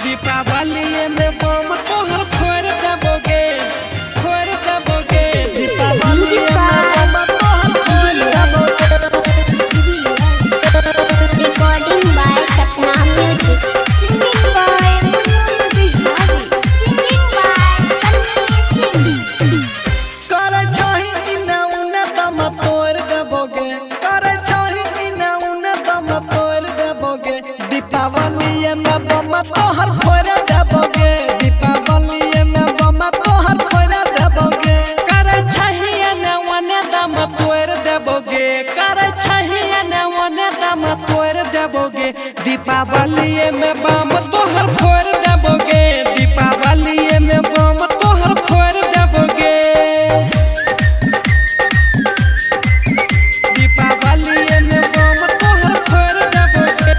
दीपावली में बम तोहर फोड़ देबोगे दीपावली में बम तोहर फोड़ देबोगे। Recording by Sapna Music. Singing by Munmun Bihari. Singing by Sunny Singh. करे चाही इना उने दम तोड़ देबोगे, करे चाही इना उने दम तोड़ देबोगे। दीपावली में बम तोहर फोड़ देबोगे, दीपावली में बम तोहर फोड़ देबोगे। करे चाही इना उने दम तोड़ देबोगे, करे चाही इना उने दम तोड़ देबोगे। दीपावली में बम तोहर फोड़ देबोगे, दीपावली में बम तोहर फोड़ देबोगे। दीपावली में बम तोहर फोड़ देबोगे,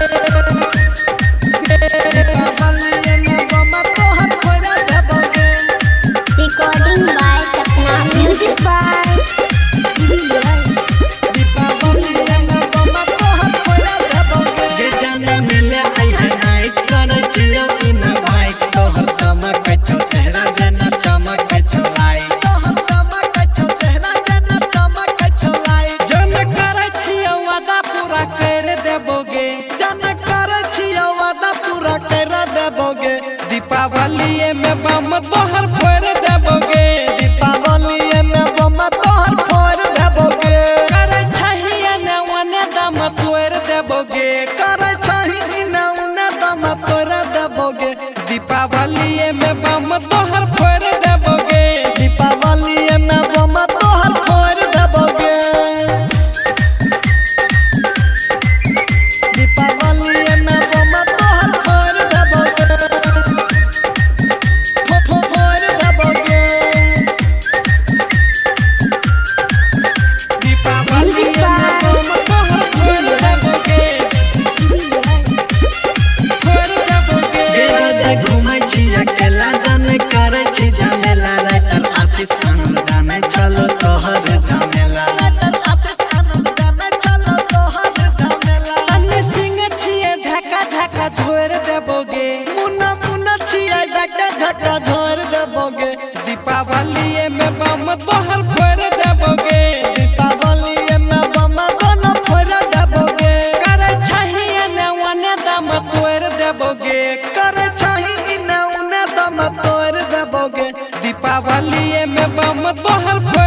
दीपावली में बम तोहर फोड़ देबोगे। Recording by Sapna Music by Deepawali में बम तोहर फोड़ देबोगे। गे जाने मिले आई है नाइट करे छियो इन भाई तोहर चमक छो चेहरा जना चमक छो लाई तोहर चमक छो चेहरा जना चमक छो लाई। जन करे छियो वादा पूरा कर देबोगे, जन करे छियो वादा पूरा कर देबोगे। दीपावली में बम तोहर फोड़ देबोगे, दीपावली में बम तोहर फोड़ देबोगे। करे चाहिए न उने दम तोड़ देबोगे, करे चाहिए न उने दम तोड़ देबोगे। दीपावली में बम तोहर फोड़ देबोगे, दीपावली में बम तोहर फोड़ देबोगे। दीपावली में बम तोहर फोड़ देबोगे, फोड़ देबोगे। दीपावली में बम तोहर फोड़ देबोगे, फोड़ देबोगे। बेरा घूमै छी अकेला जाने करे छी झमेला राइटर आशीष आनंद जाने चलो तोहर झमेला राइटर आशीष आनंद जाने चलो तोहर झमेला। सन्नी सिंह छिए ढका झका छोड़ देबोगे, मुन्ना मुन्ना छिए ढका झका छोड़ देबोगे। दीपावली में बम तोहर फोड़ देबोगे, दीपावली में बम दोनों फोड़ देबोगे। करे चाहिए न उने दम तोड़ देबोगे, करे चाहिए न उने दम तोड़ देबोगे। दीपावली में बम तोहर फोड़